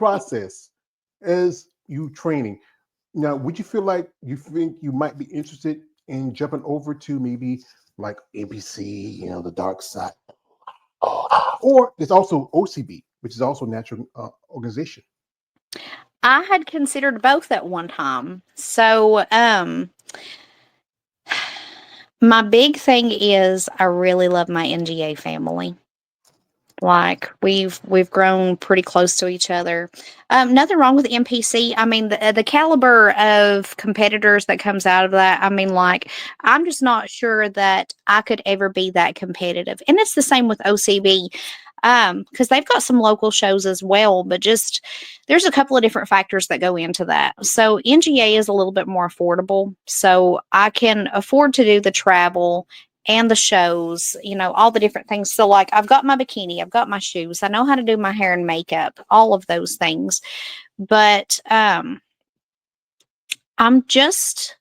process as you training. Now, would you feel like you think you might be interested in jumping over to maybe like ABC, the dark side, or there's also OCB, which is also a natural organization. I had considered both at one time. So, my big thing is I really love my NGA family. Like we've grown pretty close to each other. Nothing wrong with NPC. I mean, the caliber of competitors that comes out of that. I mean, like I'm just not sure that I could ever be that competitive. And it's the same with OCB, because they've got some local shows as well. But just there's a couple of different factors that go into that. So NGA is a little bit more affordable, so I can afford to do the travel and the shows, all the different things. So, like, I've got my bikini, I've got my shoes, I know how to do my hair and makeup, all of those things. But I'm just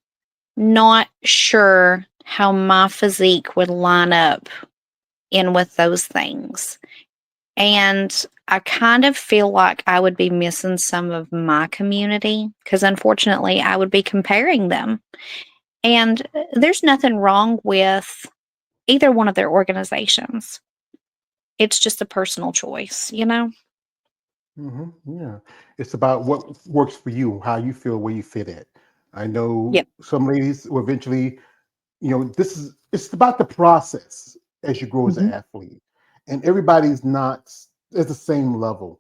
not sure how my physique would line up in with those things. And I kind of feel like I would be missing some of my community because unfortunately I would be comparing them. And there's nothing wrong with either one of their organizations. It's just a personal choice. Yeah, it's about what works for you, how you feel, where you fit at. I know Yep. some ladies will eventually, it's about the process as you grow as an Mhm. athlete, and everybody's not at the same level.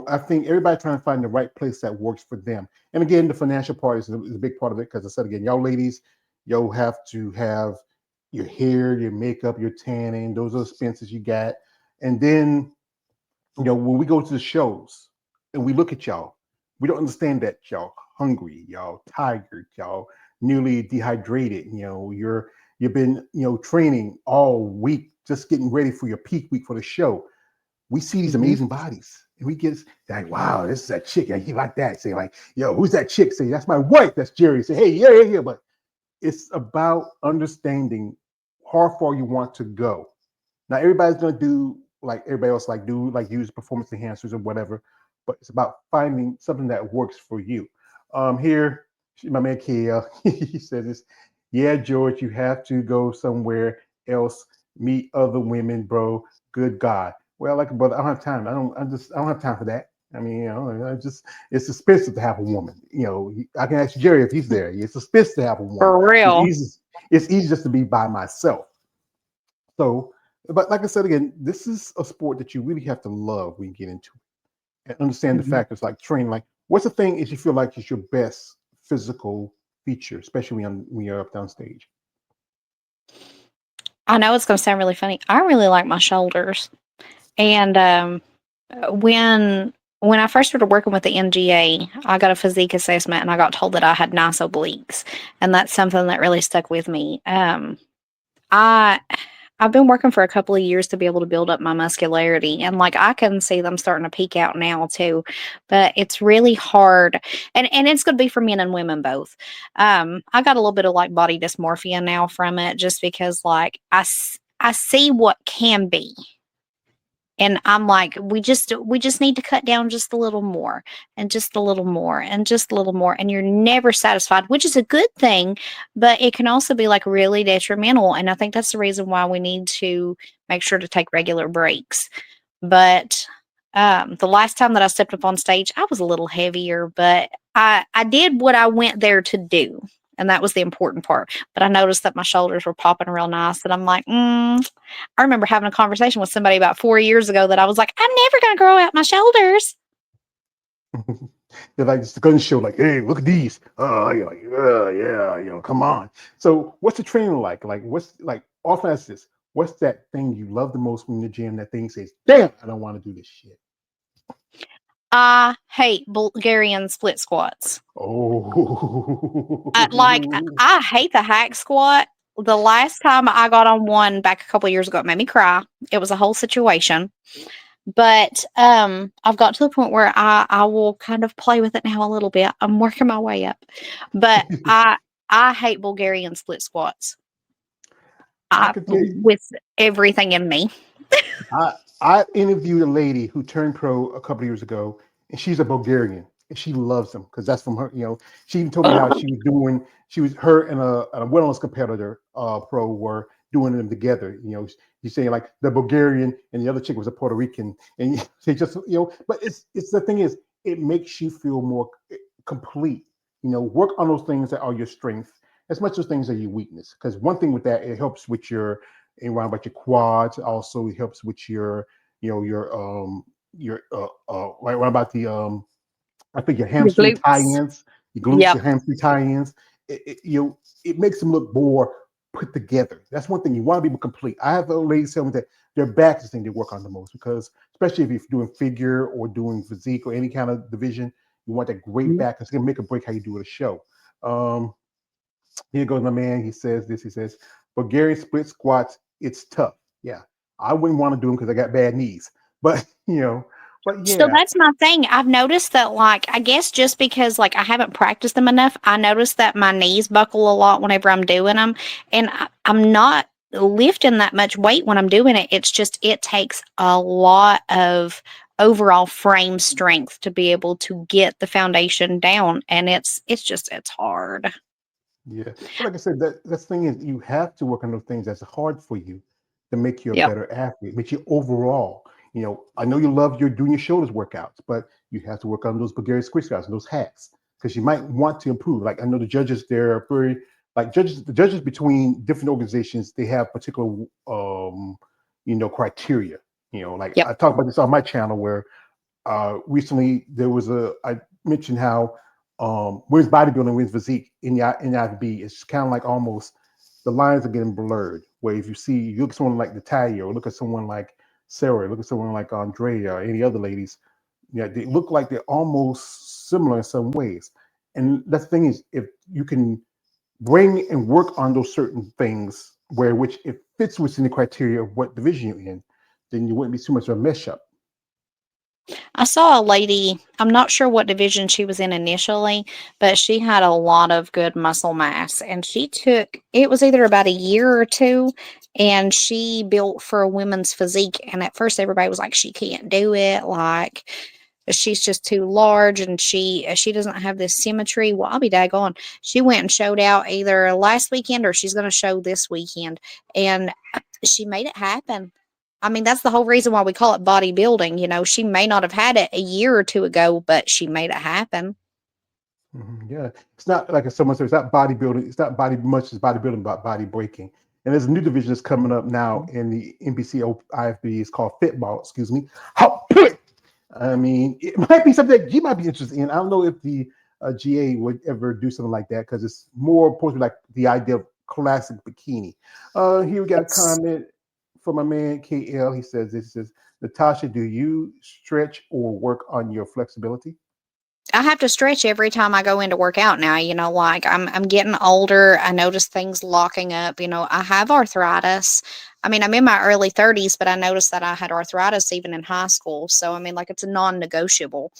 I think everybody trying to find the right place that works for them. And again, the financial part is a big part of it because I said again, y'all ladies, y'all have to have your hair, your makeup, your tanning, those are expenses you got, and then when we go to the shows and we look at y'all, we don't understand that y'all hungry, y'all tired, y'all nearly dehydrated. You've been training all week, just getting ready for your peak week for the show. We see these Mhm. amazing bodies, and we get like, wow, this is that chick. And he like that. Say like, yo, who's that chick? Say that's my wife. That's Jerry. Say, hey, yeah, yeah, yeah. But it's about understanding how far you want to go. Now everybody's gonna do like everybody else, like do like use performance enhancers or whatever, but it's about finding something that works for you. Here, my man Kia, he says this. Yeah, George, you have to go somewhere else, meet other women, bro. Good God. Well, like, brother, I don't have time. I don't have time for that. I mean, it's expensive to have a woman. I can ask Jerry if he's there. It's expensive to have a woman. For real. It's easy just to be by myself. So, but like I said again, this is a sport that you really have to love when you get into it and understand the Mhm. factors like training. Like, what's the thing is you feel like is your best physical feature, especially when you're up down stage? I know it's going to sound really funny. I really like my shoulders. And when I first started working with the NGA, I got a physique assessment and I got told that I had nice obliques, and that's something that really stuck with me. I I've been working for a couple of years to be able to build up my muscularity, and like I can see them starting to peak out now too. But it's really hard, and it's going to be for men and women both. I got a little bit of like body dysmorphia now from it, just because like I see what can be, and I'm like, we just need to cut down just a little more and just a little more and just a little more. And you're never satisfied, which is a good thing, but it can also be like really detrimental. And I think that's the reason why we need to make sure to take regular breaks. But the last time that I stepped up on stage, I was a little heavier, but I did what I went there to do. And that was the important part. But I noticed that my shoulders were popping real nice. And I'm like, I remember having a conversation with somebody about 4 years ago that I was like, I'm never going to grow out my shoulders. They're like it's the gun show, like, hey, look at these. You're like, yeah, come on. So, what's the training like? Like, what's like often as this? What's that thing you love the most when you're in the gym? That thing says, damn, I don't want to do this shit. I hate Bulgarian split squats. Oh, I hate the hack squat. The last time I got on one back a couple of years ago, it made me cry. It was a whole situation. But I've got to the point where I will kind of play with it now a little bit. I'm working my way up. But I hate Bulgarian split squats. I could tell you, With everything in me. I interviewed a lady who turned pro a couple of years ago, and she's a Bulgarian, and she loves them because that's from her. She even told me how she was doing. She was her and a wellness competitor, pro, were doing them together. She's saying like the Bulgarian and the other chick was a Puerto Rican, and they just But it's the thing is, it makes you feel more complete. Work on those things that are your strength as much as things are your weakness. Because one thing with that, it helps with your around about your quads. Also, it helps with what about the I think your Your hamstring glutes. tie-ins, your glutes, Yep. your hamstring tie-ins. It makes them look more put together. That's one thing you want to be complete. I have ladies tell me that their back is the thing they work on the most because, especially if you're doing figure or doing physique or any kind of division, you want that great back. It's gonna make or break how you do a show. Um, Here goes my man. He says this. He says, Bulgarian split squats, it's tough. Yeah. I wouldn't want to do them because I got bad knees. But, So yeah. that's my thing. I've noticed that, like, I guess just because, like, I haven't practiced them enough, I noticed that my knees buckle a lot whenever I'm doing them. And I'm not lifting that much weight when I'm doing it. It's just, it takes a lot of overall frame strength to be able to get the foundation down. And it's hard. Yeah, but like I said, that's the thing is you have to work on those things that's hard for you to make you a Yep. better athlete, make you overall. I know you love your doing your shoulders workouts, but you have to work on those Bulgarian squat squats and those hacks because you might want to improve. Like I know the judges, they're very like judges. The judges between different organizations, they have particular criteria. Like Yep. I talked about this on my channel where recently there was I mentioned how women's bodybuilding, women's physique in the IFB is kind of like almost the lines are getting blurred. Where if you look at someone like Natalia or look at someone like Sarah, look at someone like Andrea or any other ladies, yeah, they look like they're almost similar in some ways. And that's the thing is, if you can bring and work on those certain things where which it fits within the criteria of what division you're in, then you wouldn't be too much of a mess up. I saw a lady, I'm not sure what division she was in initially, but she had a lot of good muscle mass. And it was either about a year or two, and she built for a women's physique. And at first, everybody was like, she can't do it. Like, she's just too large and she doesn't have this symmetry. Well, I'll be daggone. She went and showed out either last weekend or she's going to show this weekend. And she made it happen. I mean, that's the whole reason why we call it bodybuilding. She may not have had it a year or two ago, but she made it happen. Yeah, it's not like someone said. It's not bodybuilding. It's not body much as bodybuilding, but body breaking. And there's a new division that's coming up now in the NBC IFB. It's called Fitball. Excuse me. How? I mean, it might be something that you might be interested in. I don't know if the GA would ever do something like that because it's more supposed to be like the idea of classic bikini. Here we got a It's comment from my man KL. He says, "This says Natasha, do you stretch or work on your flexibility?" I have to stretch every time I go in to work out now. Like I'm getting older. I notice things locking up. I have arthritis. I mean, I'm in my early 30s, but I noticed that I had arthritis even in high school. So I mean, like it's a non-negotiable.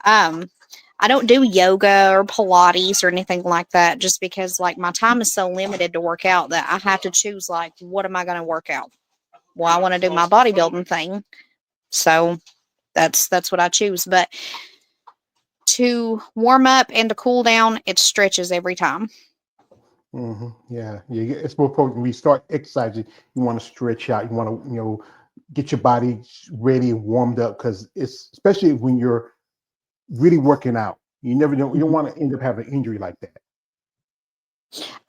Um, I don't do yoga or Pilates or anything like that just because like my time is so limited to work out that I have to choose like what am I going to work out? Well, I want to do my bodybuilding thing. So that's what I choose. But to warm up and to cool down, it stretches every time. Yeah, yeah. It's more important when we start exercising. You want to stretch out. You want to, get your body ready and warmed up because it's especially when you're really working out. You never know. You don't want to end up having an injury like that.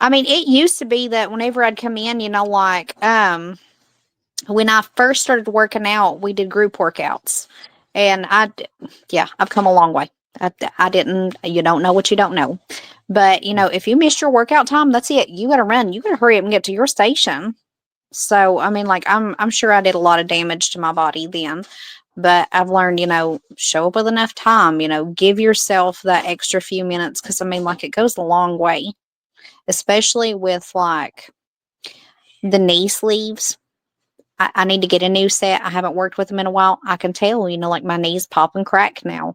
I mean, it used to be that whenever I'd come in, like when I first started working out, we did group workouts. And yeah, I've come a long way. I didn't, you don't know what you don't know. But, if you missed your workout time, that's it. You got to run. You got to hurry up and get to your station. So, I mean, like, I'm sure I did a lot of damage to my body then. But I've learned, show up with enough time, give yourself that extra few minutes. Cause I mean, like, it goes a long way, especially with like the knee sleeves. I need to get a new set. I haven't worked with them in a while. I can tell, like my knees pop and crack now.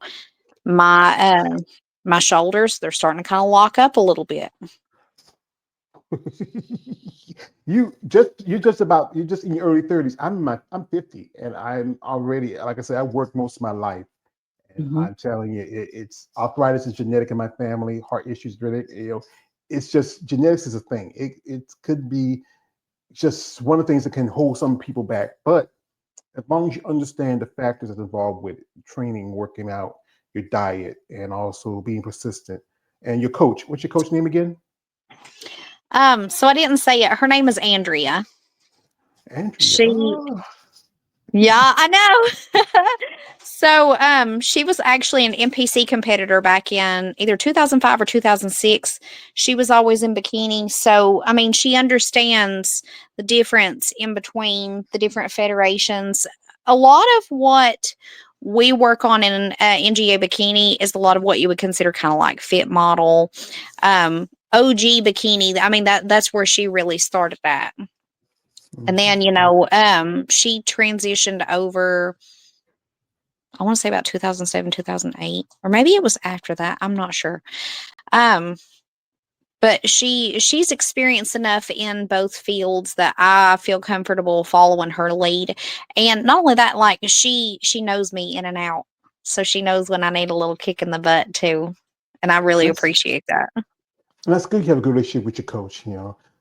My shoulders, they're starting to kind of lock up a little bit. you're just in your early 30s. I'm 50 and I'm already, like I said, I worked most of my life. And Mhm. I'm telling you, it's arthritis is genetic in my family, heart issues genetic, it's just genetics is a thing. It could be just one of the things that can hold some people back. But as long as you understand the factors that involved with it, training, working out, your diet, and also being persistent. And your coach, what's your coach name again? So I didn't say it. Her name is Andrea. Andrea. She Oh, Yeah, I know. So, she was actually an NPC competitor back in either 2005 or 2006. She was always in bikini. So, I mean, she understands the difference in between the different federations. A lot of what we work on in NGA bikini is a lot of what you would consider kind of like fit model, OG bikini. I mean, that's where she really started at. And then, mhm. she transitioned over, I want to say about 2007, 2008, or maybe it was after that. I'm not sure. Um, but she's experienced enough in both fields that I feel comfortable following her lead. And not only that, like she knows me in and out. So she knows when I need a little kick in the butt too. And I really That's appreciate that. And that's good. You have a good relationship with your coach.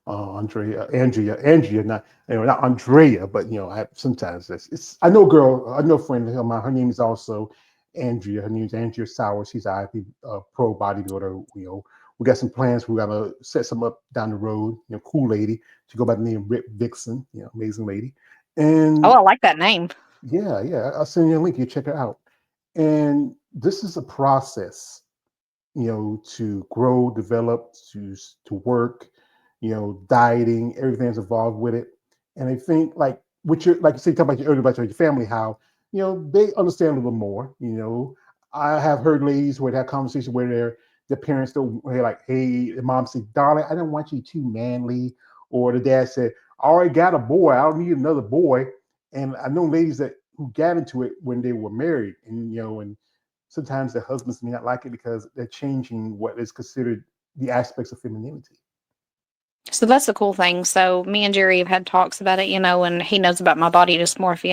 Andrea, not Andrea, but sometimes it's. I know a girl, I know a friend of mine. Her name is also Andrea. Her name is Andrea Sauer. She's an IFB pro bodybuilder. We got some plans. We gotta set some up down the road. Cool lady. She go by the name Rip Vixen. Amazing lady. Oh, And I like that name. yeah, I'll send you a link. You check her out. And this is a process, to grow, develop, to work, dieting, everything that's involved with it. And I think like you say, talk about earlier about your family, how they understand a little more. I have heard ladies where they have conversation where their parents still they're like, hey, the mom said, darling, I don't want you too manly, or the dad said, I already got a boy, I don't need another boy. And I know ladies that who got into it when they were married, and sometimes their husbands may not like it because they're changing what is considered the aspects of femininity. So that's the cool thing. So me and Jerry have had talks about it, and he knows about my body dysmorphia